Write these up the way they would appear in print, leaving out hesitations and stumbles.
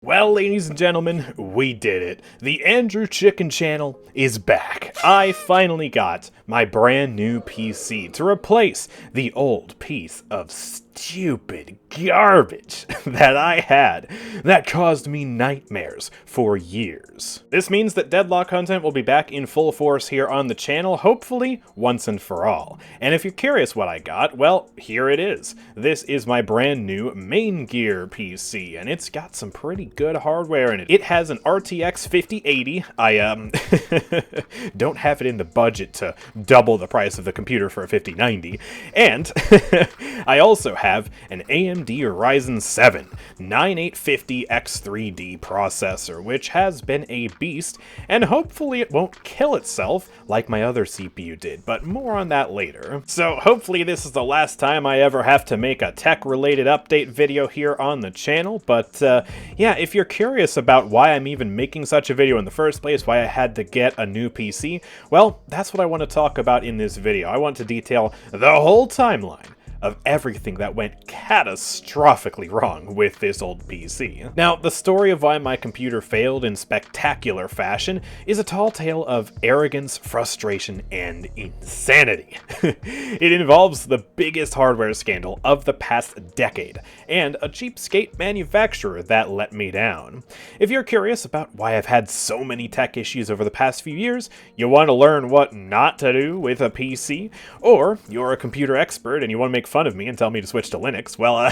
Well, ladies and gentlemen, we did it. The AndrewChicken channel is back. I finally got my brand new PC to replace the old piece of stupid garbage that I had that caused me nightmares for years. This means that Deadlock content will be back in full force here on the channel, hopefully once and for all. And if you're curious what I got, well, here it is. This is my brand new main gear PC, and it's got some pretty good hardware in it. It has an RTX 5080. I don't have it in the budget to double the price of the computer for a 5090, and I also have an AMD Ryzen 7 9850X3D processor, which has been a beast, and hopefully it won't kill itself like my other CPU did, but more on that later. So hopefully this is the last time I ever have to make a tech-related update video here on the channel, but yeah, if you're curious about why I'm even making such a video in the first place, why I had to get a new PC, well, that's what I want to talk about in this video. I want to detail the whole timeline of everything that went catastrophically wrong with this old PC. Now, the story of why my computer failed in spectacular fashion is a tall tale of arrogance, frustration, and insanity. It involves the biggest hardware scandal of the past decade, and a cheapskate manufacturer that let me down. If you're curious about why I've had so many tech issues over the past few years, you want to learn what not to do with a PC, or you're a computer expert and you want to make fun of me and tell me to switch to Linux, well,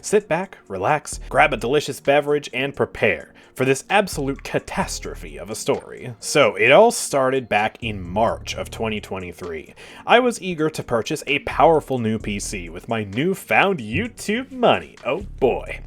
sit back, relax, grab a delicious beverage, and prepare for this absolute catastrophe of a story. So, it all started back in March of 2023. I was eager to purchase a powerful new PC with my newfound YouTube money. Oh boy.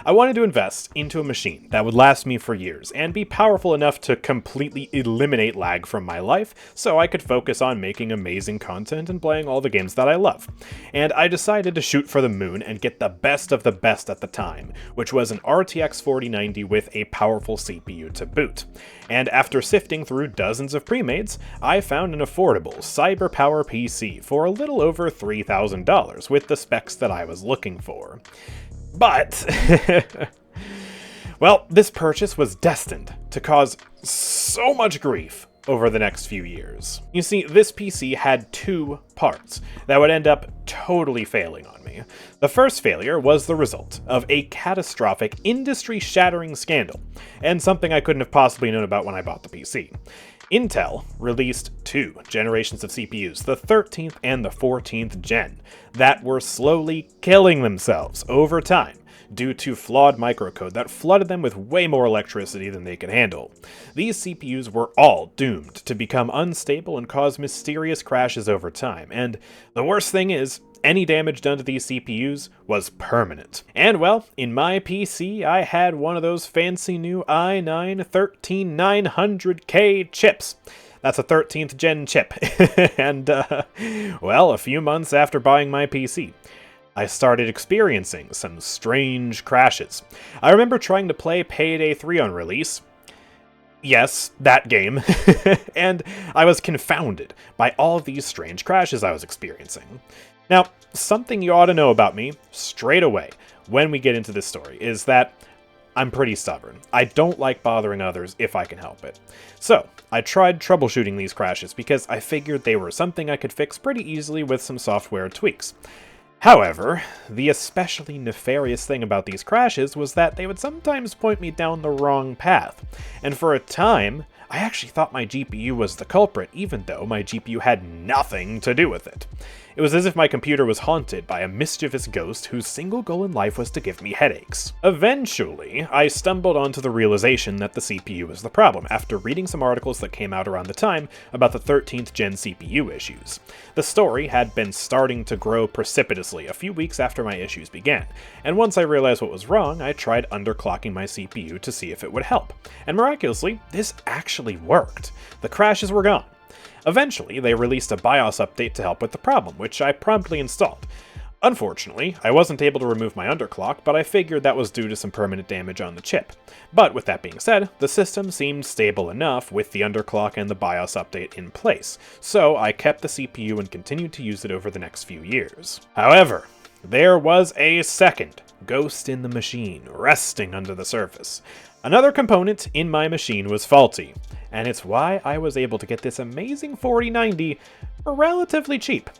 I wanted to invest into a machine that would last me for years and be powerful enough to completely eliminate lag from my life so I could focus on making amazing content and playing all the games that I love. And I decided to shoot for the moon and get the best of the best at the time, which was an RTX 4090 with a powerful CPU to boot. And after sifting through dozens of pre-mades, I found an affordable CyberPower PC for a little over $3,000 with the specs that I was looking for. But well, this purchase was destined to cause so much grief over the next few years. You see, this PC had two parts that would end up totally failing on me. The first failure was the result of a catastrophic, industry-shattering scandal, and something I couldn't have possibly known about when I bought the PC. Intel released two generations of CPUs, the 13th and the 14th gen, that were slowly killing themselves over time due to flawed microcode that flooded them with way more electricity than they could handle. These CPUs were all doomed to become unstable and cause mysterious crashes over time, and the worst thing is, any damage done to these CPUs was permanent. And well, in my PC, I had one of those fancy new i9-13900K chips. That's a 13th gen chip. And, well, a few months after buying my PC, I started experiencing some strange crashes. I remember trying to play Payday 3 on release. Yes, that game. And I was confounded by all these strange crashes I was experiencing. Now, something you ought to know about me straight away when we get into this story is that I'm pretty stubborn. I don't like bothering others if I can help it. So, I tried troubleshooting these crashes because I figured they were something I could fix pretty easily with some software tweaks. However, the especially nefarious thing about these crashes was that they would sometimes point me down the wrong path, and for a time, I actually thought my GPU was the culprit, even though my GPU had nothing to do with it. It was as if my computer was haunted by a mischievous ghost whose single goal in life was to give me headaches. Eventually, I stumbled onto the realization that the CPU was the problem after reading some articles that came out around the time about the 13th gen CPU issues. The story had been starting to grow precipitously a few weeks after my issues began, and once I realized what was wrong, I tried underclocking my CPU to see if it would help. And miraculously, this actually worked. The crashes were gone. Eventually, they released a BIOS update to help with the problem, which I promptly installed. Unfortunately, I wasn't able to remove my underclock, but I figured that was due to some permanent damage on the chip. But with that being said, the system seemed stable enough with the underclock and the BIOS update in place, so I kept the CPU and continued to use it over the next few years. However, there was a second ghost in the machine, resting under the surface. Another component in my machine was faulty, and it's why I was able to get this amazing 4090 for relatively cheap.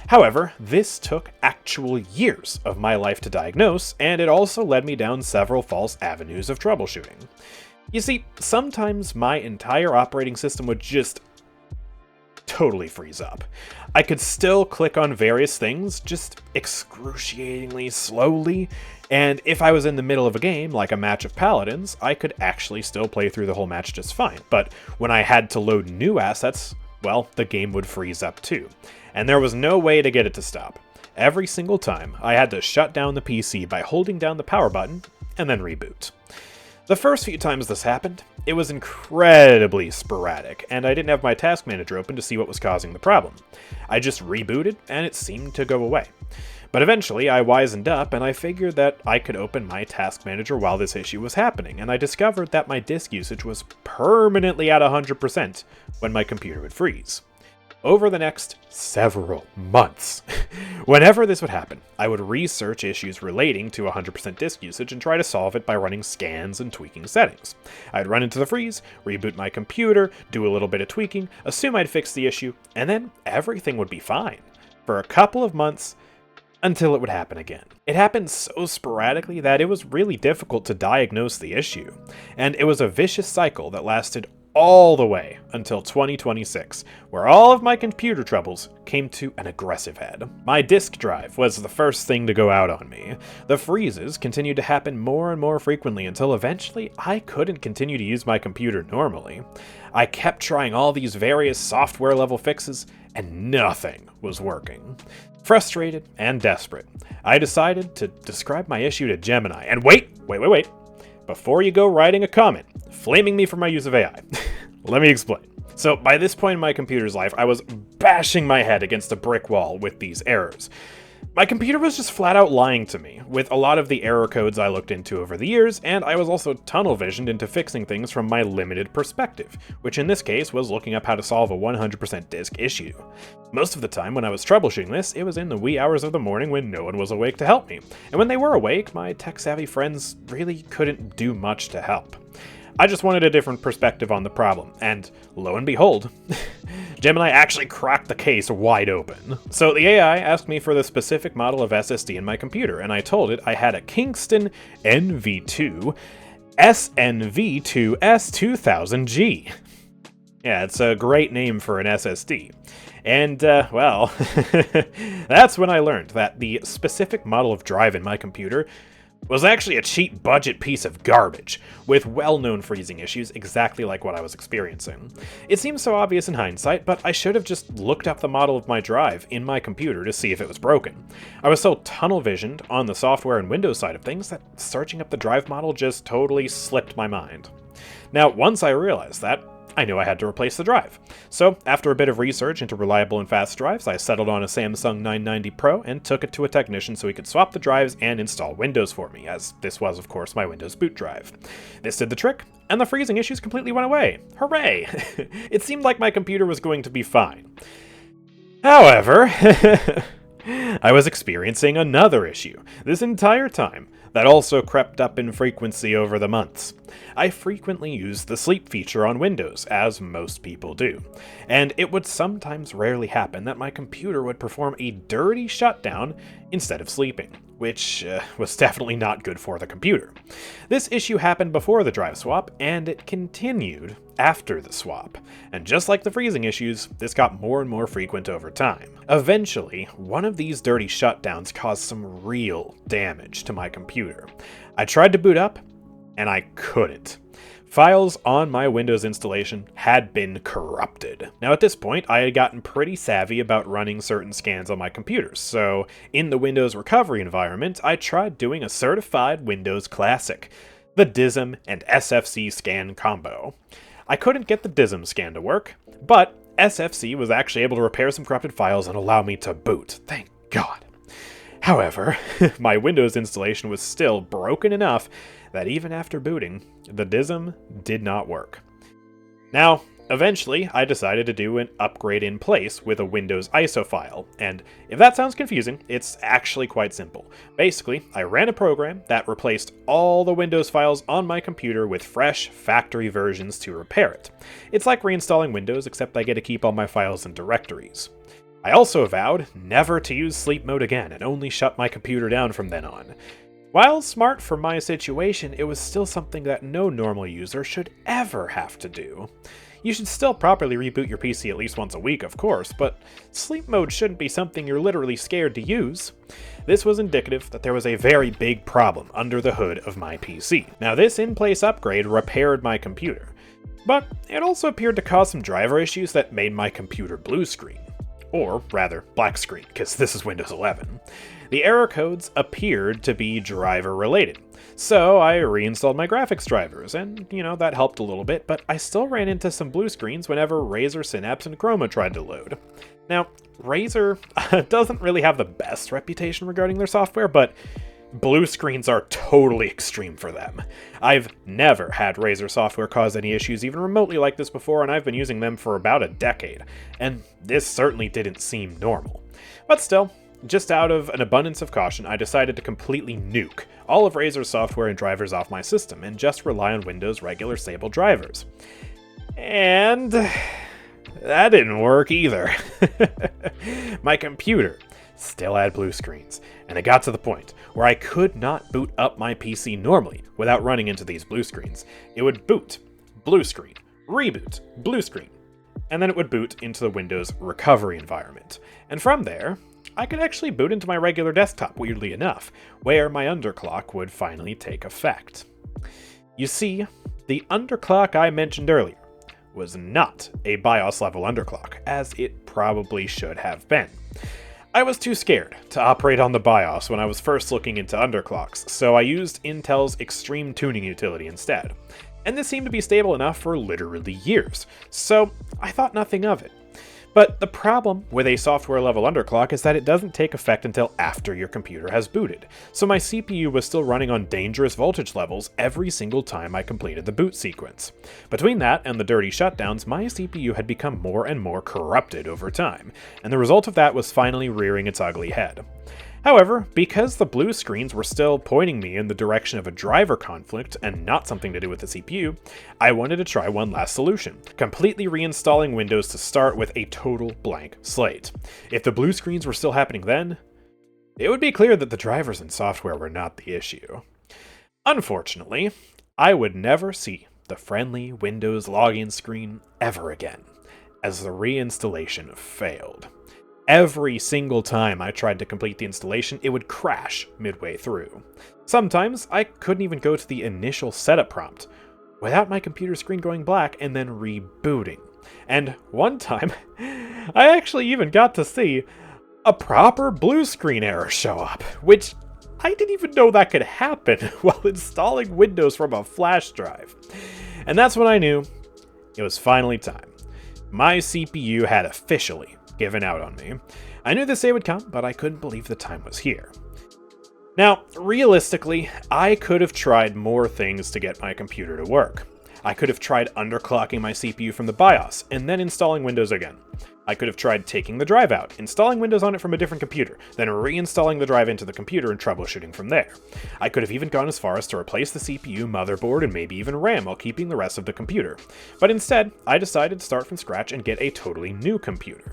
However, this took actual years of my life to diagnose, and it also led me down several false avenues of troubleshooting. You see, sometimes my entire operating system would just totally freeze up. I could still click on various things, just excruciatingly slowly, and if I was in the middle of a game, like a match of paladins, I could actually still play through the whole match just fine. But when I had to load new assets, well, the game would freeze up too. And there was no way to get it to stop. Every single time, I had to shut down the PC by holding down the power button and then reboot. The first few times this happened, it was incredibly sporadic, and I didn't have my task manager open to see what was causing the problem. I just rebooted, and it seemed to go away. But eventually, I wisened up, and I figured that I could open my task manager while this issue was happening, and I discovered that my disk usage was permanently at 100% when my computer would freeze. Over the next several months, whenever this would happen, I would research issues relating to 100% disk usage and try to solve it by running scans and tweaking settings. I'd run into the freeze, reboot my computer, do a little bit of tweaking, assume I'd fixed the issue, and then everything would be fine for a couple of months until it would happen again. It happened so sporadically that it was really difficult to diagnose the issue, and it was a vicious cycle that lasted all the way until 2026, where all of my computer troubles came to an aggressive head. My disk drive was the first thing to go out on me. The freezes continued to happen more and more frequently until eventually I couldn't continue to use my computer normally. I kept trying all these various software level fixes, and nothing was working. Frustrated and desperate, I decided to describe my issue to Gemini. And wait! Before you go writing a comment, flaming me for my use of AI, let me explain. So by this point in my computer's life, I was bashing my head against a brick wall with these errors. My computer was just flat out lying to me, with a lot of the error codes I looked into over the years, and I was also tunnel visioned into fixing things from my limited perspective, which in this case was looking up how to solve a 100% disk issue. Most of the time when I was troubleshooting this, it was in the wee hours of the morning when no one was awake to help me, and when they were awake, my tech-savvy friends really couldn't do much to help. I just wanted a different perspective on the problem, and lo and behold, Gemini actually cracked the case wide open. So the AI asked me for the specific model of SSD in my computer, and I told it I had a Kingston NV2 SNV2S2000G. Yeah, it's a great name for an SSD. And, well, that's when I learned that the specific model of drive in my computer was actually a cheap budget piece of garbage, with well-known freezing issues exactly like what I was experiencing. It seems so obvious in hindsight, but I should have just looked up the model of my drive in my computer to see if it was broken. I was so tunnel-visioned on the software and Windows side of things that searching up the drive model just totally slipped my mind. Now, once I realized that, I knew I had to replace the drive. So, after a bit of research into reliable and fast drives, I settled on a Samsung 990 Pro and took it to a technician so he could swap the drives and install Windows for me, as this was, of course, my Windows boot drive. This did the trick, and the freezing issues completely went away. Hooray! It seemed like my computer was going to be fine. However, I was experiencing another issue this entire time that also crept up in frequency over the months. I frequently used the sleep feature on Windows, as most people do, and it would sometimes rarely happen that my computer would perform a dirty shutdown instead of sleeping, which was definitely not good for the computer. This issue happened before the drive swap, and it continued after the swap, and just like the freezing issues, this got more and more frequent over time. Eventually, one of these dirty shutdowns caused some real damage to my computer. I tried to boot up, and I couldn't. Files on my Windows installation had been corrupted. Now at this point, I had gotten pretty savvy about running certain scans on my computers, so in the Windows recovery environment, I tried doing a certified Windows classic, the DISM and SFC scan combo. I couldn't get the DISM scan to work, but SFC was actually able to repair some corrupted files and allow me to boot, thank God. However, my Windows installation was still broken enough that even after booting, the DISM did not work. Now, Eventually, I decided to do an upgrade in place with a Windows ISO file, and if that sounds confusing, it's actually quite simple. Basically, I ran a program that replaced all the Windows files on my computer with fresh, factory versions to repair it. It's like reinstalling Windows, except I get to keep all my files and directories. I also vowed never to use sleep mode again, and only shut my computer down from then on. While smart for my situation, it was still something that no normal user should ever have to do. You should still properly reboot your PC at least once a week, of course, but sleep mode shouldn't be something you're literally scared to use. This was indicative that there was a very big problem under the hood of my PC. Now, this in-place upgrade repaired my computer, but it also appeared to cause some driver issues that made my computer blue screen. Or rather, black screen, because this is Windows 11. The error codes appeared to be driver related. So I reinstalled my graphics drivers, and, that helped a little bit, but I still ran into some blue screens whenever Razer Synapse and Chroma tried to load. Now, Razer doesn't really have the best reputation regarding their software, but blue screens are totally extreme for them. I've never had Razer software cause any issues even remotely like this before, and I've been using them for about a decade, and this certainly didn't seem normal. But still, just out of an abundance of caution, I decided to completely nuke all of Razer's software and drivers off my system and just rely on Windows regular stable drivers. And that didn't work either. My computer still had blue screens, and it got to the point where I could not boot up my PC normally without running into these blue screens. It would boot, blue screen, reboot, blue screen, and then it would boot into the Windows recovery environment. And from there, I could actually boot into my regular desktop, weirdly enough, where my underclock would finally take effect. You see, the underclock I mentioned earlier was not a BIOS level underclock, as it probably should have been. I was too scared to operate on the BIOS when I was first looking into underclocks, so I used Intel's Extreme Tuning utility instead. And this seemed to be stable enough for literally years, so I thought nothing of it. But the problem with a software level underclock is that it doesn't take effect until after your computer has booted, so my CPU was still running on dangerous voltage levels every single time I completed the boot sequence. Between that and the dirty shutdowns, my CPU had become more and more corrupted over time, and the result of that was finally rearing its ugly head. However, because the blue screens were still pointing me in the direction of a driver conflict and not something to do with the CPU, I wanted to try one last solution, completely reinstalling Windows to start with a total blank slate. If the blue screens were still happening then, it would be clear that the drivers and software were not the issue. Unfortunately, I would never see the friendly Windows login screen ever again, as the reinstallation failed. Every single time I tried to complete the installation, it would crash midway through. Sometimes I couldn't even go to the initial setup prompt without my computer screen going black and then rebooting. And one time, I actually even got to see a proper blue screen error show up, which I didn't even know that could happen while installing Windows from a flash drive. And that's when I knew it was finally time. My CPU had officially given out on me. I knew this day would come, but I couldn't believe the time was here. Now, realistically, I could have tried more things to get my computer to work. I could have tried underclocking my CPU from the BIOS, and then installing Windows again. I could have tried taking the drive out, installing Windows on it from a different computer, then reinstalling the drive into the computer and troubleshooting from there. I could have even gone as far as to replace the CPU, motherboard, and maybe even RAM while keeping the rest of the computer. But instead, I decided to start from scratch and get a totally new computer.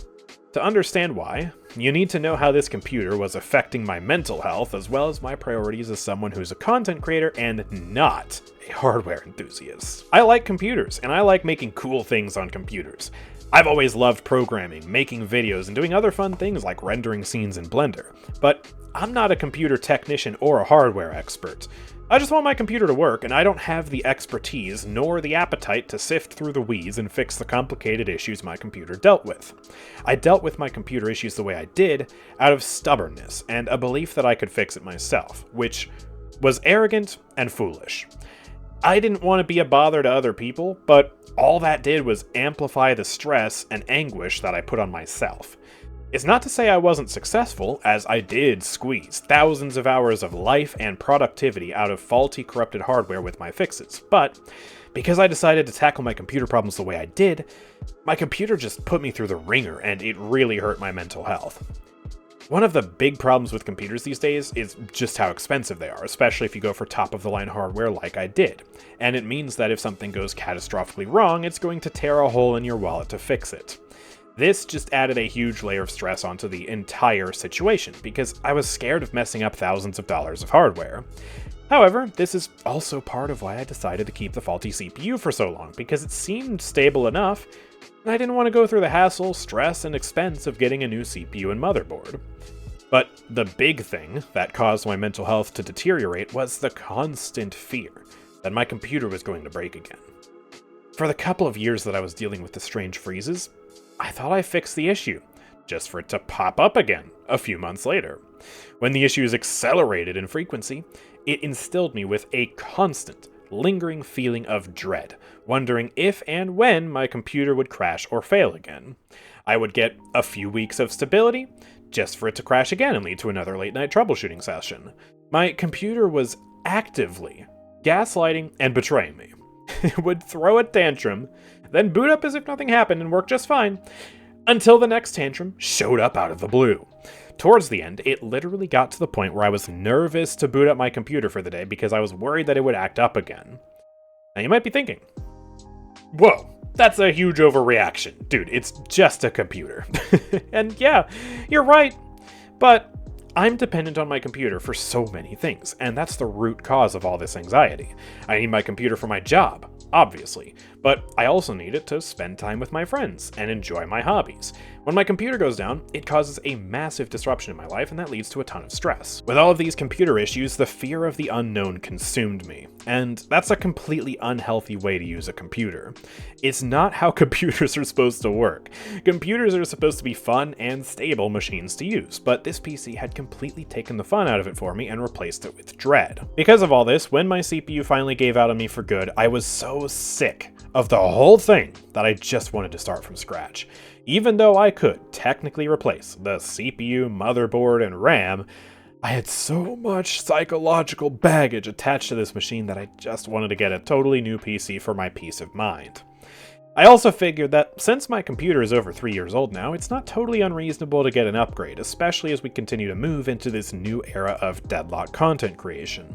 To understand why, you need to know how this computer was affecting my mental health as well as my priorities as someone who's a content creator and not a hardware enthusiast. I like computers, and I like making cool things on computers. I've always loved programming, making videos, and doing other fun things like rendering scenes in Blender. But I'm not a computer technician or a hardware expert. I just want my computer to work, and I don't have the expertise nor the appetite to sift through the weeds and fix the complicated issues my computer dealt with. I dealt with my computer issues the way I did out of stubbornness and a belief that I could fix it myself, which was arrogant and foolish. I didn't want to be a bother to other people, but all that did was amplify the stress and anguish that I put on myself. It's not to say I wasn't successful, as I did squeeze thousands of hours of life and productivity out of faulty, corrupted hardware with my fixes, but because I decided to tackle my computer problems the way I did, my computer just put me through the ringer, and it really hurt my mental health. One of the big problems with computers these days is just how expensive they are, especially if you go for top-of-the-line hardware like I did, and it means that if something goes catastrophically wrong, it's going to tear a hole in your wallet to fix it. This just added a huge layer of stress onto the entire situation, because I was scared of messing up thousands of dollars of hardware. However, this is also part of why I decided to keep the faulty CPU for so long, because it seemed stable enough, and I didn't want to go through the hassle, stress, and expense of getting a new CPU and motherboard. But the big thing that caused my mental health to deteriorate was the constant fear that my computer was going to break again. For the couple of years that I was dealing with the strange freezes, I thought I fixed the issue, just for it to pop up again a few months later. When the issues accelerated in frequency, it instilled me with a constant, lingering feeling of dread, wondering if and when my computer would crash or fail again. I would get a few weeks of stability, just for it to crash again and lead to another late-night troubleshooting session. My computer was actively gaslighting and betraying me. It would throw a tantrum, then boot up as if nothing happened and work just fine, until the next tantrum showed up out of the blue. Towards the end, it literally got to the point where I was nervous to boot up my computer for the day because I was worried that it would act up again. Now you might be thinking, whoa, that's a huge overreaction. Dude, it's just a computer. And yeah, you're right, but I'm dependent on my computer for so many things, and that's the root cause of all this anxiety. I need my computer for my job, obviously, but I also need it to spend time with my friends and enjoy my hobbies. When my computer goes down, it causes a massive disruption in my life, and that leads to a ton of stress. With all of these computer issues, the fear of the unknown consumed me, and that's a completely unhealthy way to use a computer. It's not how computers are supposed to work. Computers are supposed to be fun and stable machines to use, but this PC had completely taken the fun out of it for me and replaced it with dread. Because of all this, when my CPU finally gave out on me for good, I was so sick of the whole thing that I just wanted to start from scratch. Even though I could technically replace the CPU, motherboard, and RAM, I had so much psychological baggage attached to this machine that I just wanted to get a totally new PC for my peace of mind. I also figured that since my computer is over 3 years old now, it's not totally unreasonable to get an upgrade, especially as we continue to move into this new era of Deadlock content creation.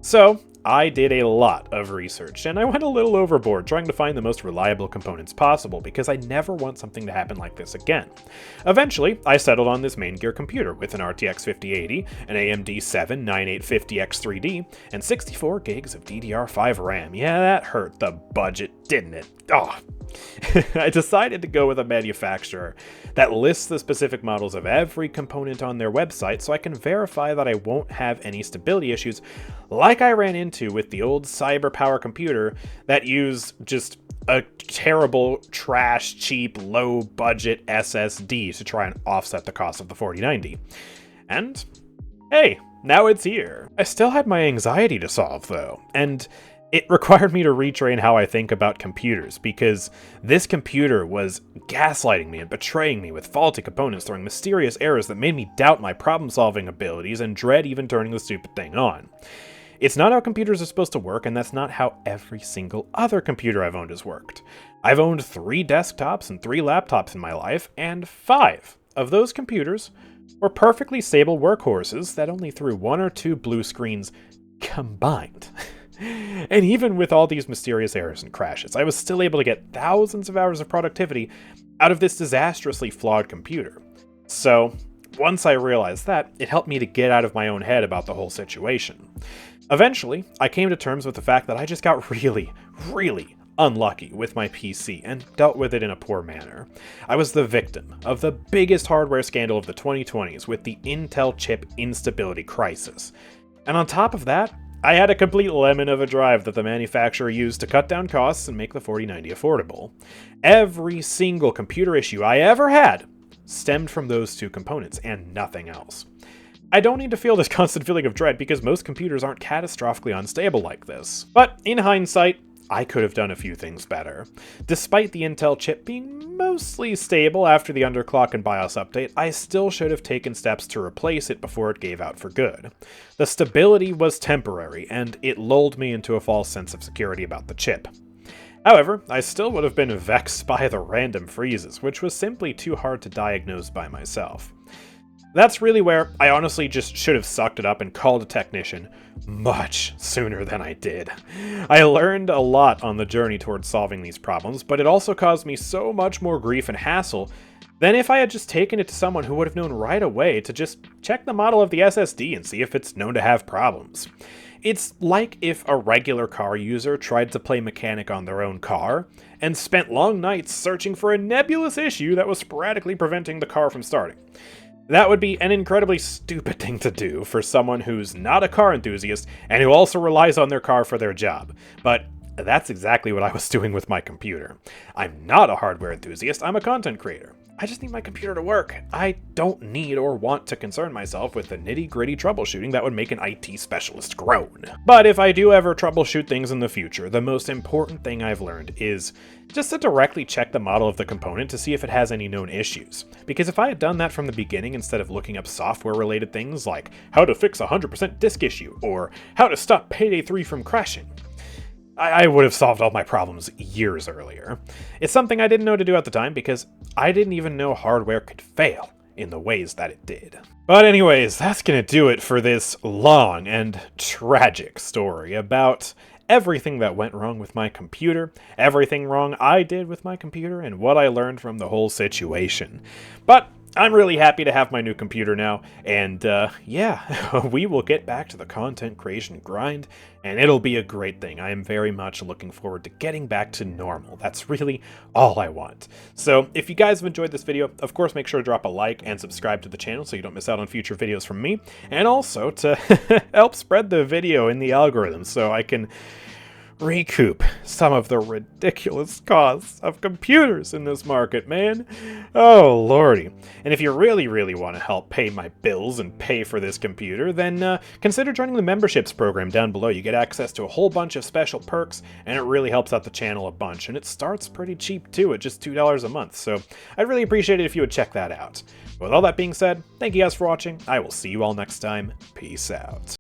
So, I did a lot of research, and I went a little overboard trying to find the most reliable components possible because I never want something to happen like this again. Eventually, I settled on this main gear computer with an RTX 5080, an AMD 7 9850X3D, and 64 gigs of DDR5 RAM. Yeah, that hurt the budget, didn't it? Oh. I decided to go with a manufacturer that lists the specific models of every component on their website so I can verify that I won't have any stability issues like I ran into with the old CyberPower computer that used just a terrible, trash, cheap, low-budget SSD to try and offset the cost of the 4090. And, hey, now it's here. I still had my anxiety to solve, though, and it required me to retrain how I think about computers, because this computer was gaslighting me and betraying me with faulty components, throwing mysterious errors that made me doubt my problem-solving abilities and dread even turning the stupid thing on. It's not how computers are supposed to work, and that's not how every single other computer I've owned has worked. I've owned 3 desktops and 3 laptops in my life, and 5 of those computers were perfectly stable workhorses that only threw 1 or 2 blue screens combined. And even with all these mysterious errors and crashes, I was still able to get thousands of hours of productivity out of this disastrously flawed computer. So, once I realized that, it helped me to get out of my own head about the whole situation. Eventually, I came to terms with the fact that I just got really, really unlucky with my PC and dealt with it in a poor manner. I was the victim of the biggest hardware scandal of the 2020s with the Intel chip instability crisis. And on top of that, I had a complete lemon of a drive that the manufacturer used to cut down costs and make the 4090 affordable. Every single computer issue I ever had stemmed from those 2 components and nothing else. I don't need to feel this constant feeling of dread because most computers aren't catastrophically unstable like this. But in hindsight, I could have done a few things better. Despite the Intel chip being mostly stable after the underclock and BIOS update, I still should have taken steps to replace it before it gave out for good. The stability was temporary, and it lulled me into a false sense of security about the chip. However, I still would have been vexed by the random freezes, which was simply too hard to diagnose by myself. That's really where I honestly just should have sucked it up and called a technician much sooner than I did. I learned a lot on the journey towards solving these problems, but it also caused me so much more grief and hassle than if I had just taken it to someone who would have known right away to just check the model of the SSD and see if it's known to have problems. It's like if a regular car user tried to play mechanic on their own car and spent long nights searching for a nebulous issue that was sporadically preventing the car from starting. That would be an incredibly stupid thing to do for someone who's not a car enthusiast and who also relies on their car for their job. But that's exactly what I was doing with my computer. I'm not a hardware enthusiast, I'm a content creator. I just need my computer to work. I don't need or want to concern myself with the nitty-gritty troubleshooting that would make an IT specialist groan. But if I do ever troubleshoot things in the future, the most important thing I've learned is just to directly check the model of the component to see if it has any known issues. Because if I had done that from the beginning instead of looking up software-related things like how to fix a 100% disk issue or how to stop Payday 3 from crashing, I would have solved all my problems years earlier. It's something I didn't know to do at the time because I didn't even know hardware could fail in the ways that it did. But anyways, that's gonna do it for this long and tragic story about everything that went wrong with my computer, everything wrong I did with my computer, and what I learned from the whole situation. But I'm really happy to have my new computer now, and yeah, we will get back to the content creation grind, and it'll be a great thing. I am very much looking forward to getting back to normal. That's really all I want. So if you guys have enjoyed this video, of course make sure to drop a like and subscribe to the channel so you don't miss out on future videos from me, and also to help spread the video in the algorithm so I can recoup some of the ridiculous costs of computers in this market, man. Oh, lordy. And if you really want to help pay my bills and pay for this computer, then consider joining the memberships program down below. You get access to a whole bunch of special perks, and it really helps out the channel a bunch. And it starts pretty cheap, too, at just $2 a month. So I'd really appreciate it if you would check that out. With all that being said, thank you guys for watching. I will see you all next time. Peace out.